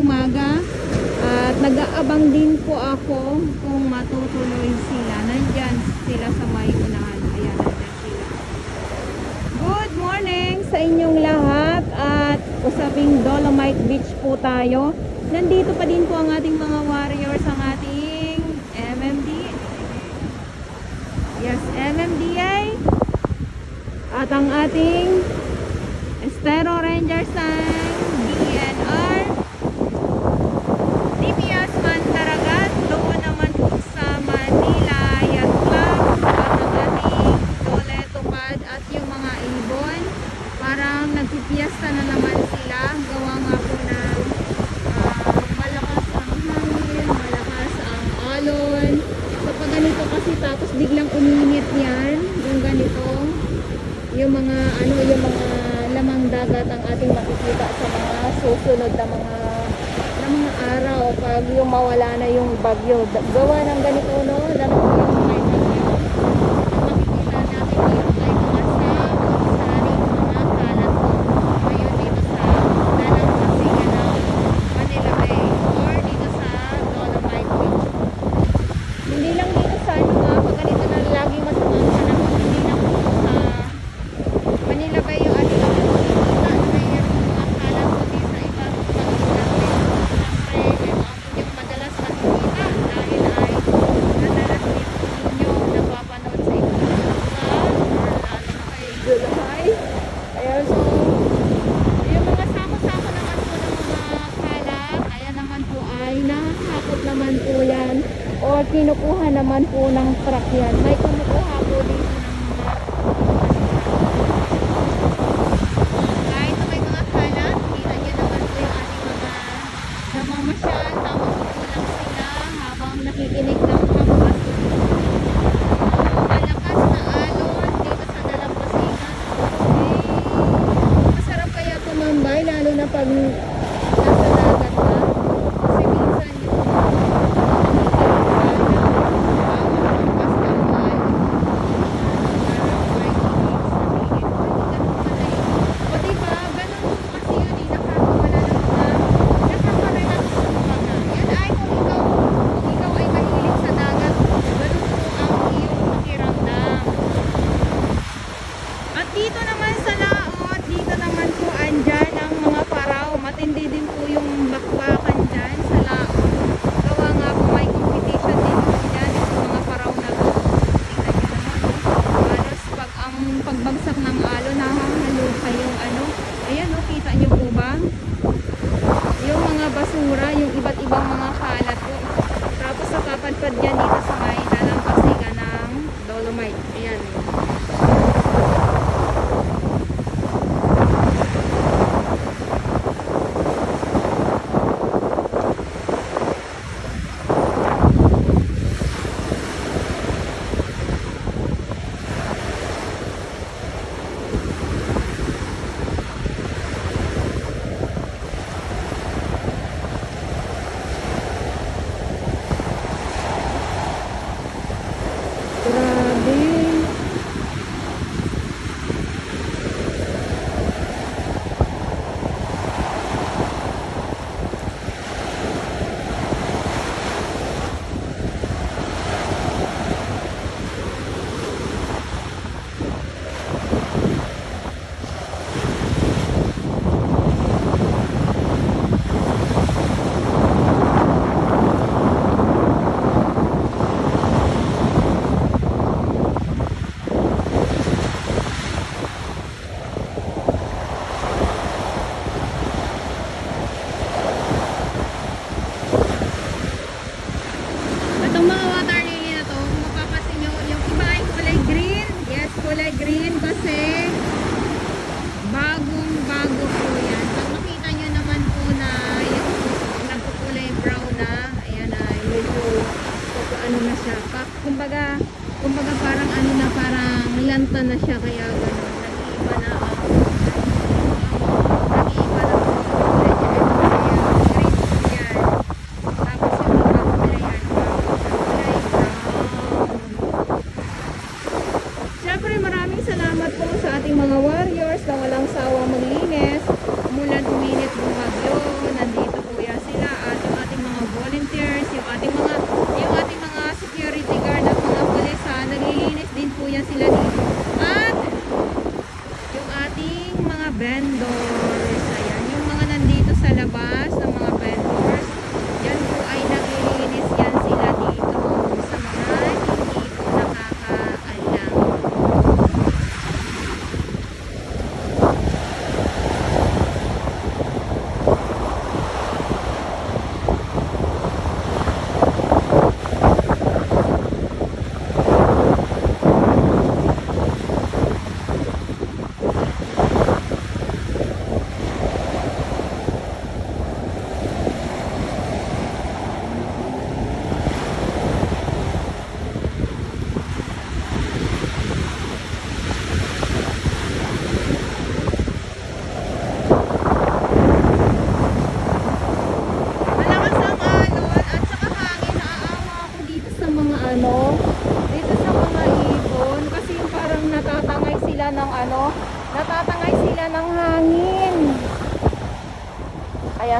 umaga. At nag-aabang din po ako kung matutuloy sila. Nandyan sila sa may unahan. Ayan, nandyan sila. Good morning sa inyong lahat. At usaping Dolomite Beach po tayo. Nandito pa din po ang ating mga warriors, ang ating MMD. Yes, MMDA. At ang ating Estero Rangers ng DNR. DPS Mantaragat. Doon naman po sa Manila Yacht Club. At ang ating Dole Tupad at yung mga ibon. Parang nagpipiesta na naman sila. Gawa nga po ng malakas ang hangin, malakas ang alon. So pag ganito kasi tapos biglang uminit yan, yung ganito, yung mga lamang dagat ang ating makikita sa mga susunod na mga araw pag yung mawala na yung bagyo. Gawa ng ganito, no? Lalo po yung may bagyo. Ang makikita natin dito ay mga saring mga kalat po. Ngayon dito sa Dalang Pasiganao, Manila Bay, or dito sa Dolomite Beach. Hindi lang dito sa pag ganito na laging masamang panahon, hindi lang po sa Manila Bay yung ating makikita na mayroong mga kalat kundi sa ibang pag-isla rin. Siyempre, yung madalas makikita dahil ay madalas ninyo napapanood sa ibang vlog or lalo na kay July. Ayan, so yung mga sako-sako naman po ng mga kalat, ayan naman po ay nakakakot naman po yan or kinukuha naman po ng truck yan. May kumukuha po dito ng mga kahit na may mga kalat, kita nyo naman po yung ating mga namamasyal, tamang kukulang sila habang nakikinig ng hampas. Malakas na alon dito sa Dalampasigan. Masarap kaya tumambay lalo na pag nasa dagat na. Kasi minsan yung dito naman po andyan ang mga paraw. Matindi din po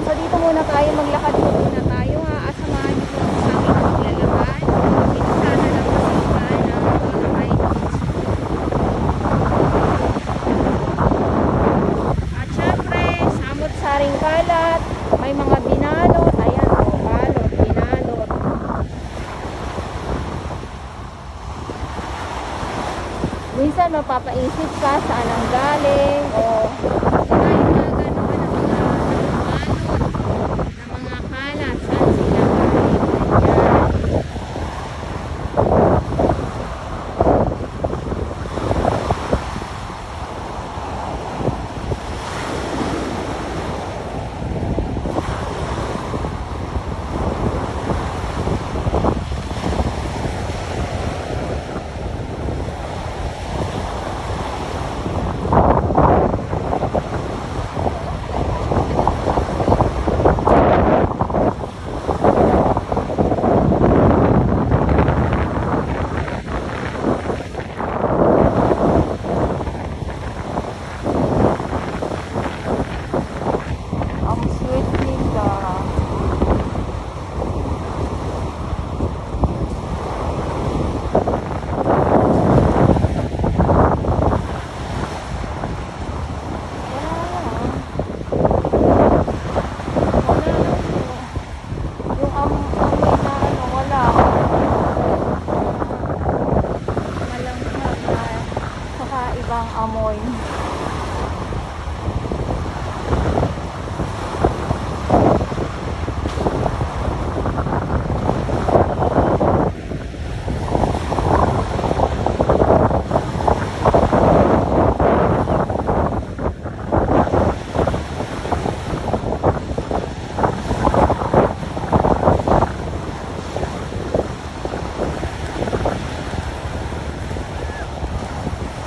Ayan, so dito muna tayo, maglakad muna tayo ha. Asamahan niyo po sa aming maglalakad. Dito sana lang masipan ng Dolomite Beach. At syempre, samot-saring kalat, may mga binalot. Ayan, o, balot, binalot. Minsan mapapaisip ka saan ang galing o diba yung mga gano'n na mga balot na mga kalat, saan sila galing. Ayan. Ang sweet nila. Yung amoy na ano, wala. Malanghap na saka ibang amoy.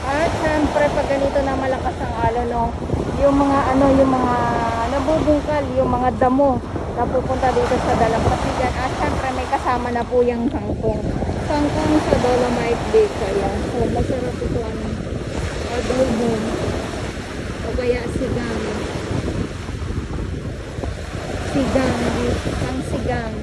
At syempre pag ganito na malakas ang alon, no, yung mga ano, yung mga nabubungkal, yung mga damo na pupunta dito sa dalampasigan. At syempre may kasama na po yung kangkong. Kangkong sa Dolomite Beach. Ayan. So masarap ito ano. Adobo. O kaya sigang. Sigang. Pang sigang.